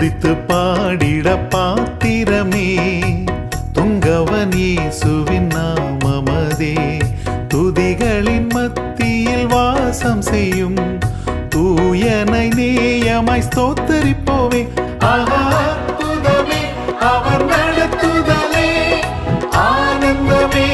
துதித்து பாடிட பாத்திரமே துங்கவன் இயேசுவின் நாமமதே. துதிகளின் மத்தியில் வாசம் செய்யும் தூயனை நேயமாய் ஸ்தோத்தரிப்போமே. அற்புதமே அவர் நடத்துதலே, ஆனந்தமே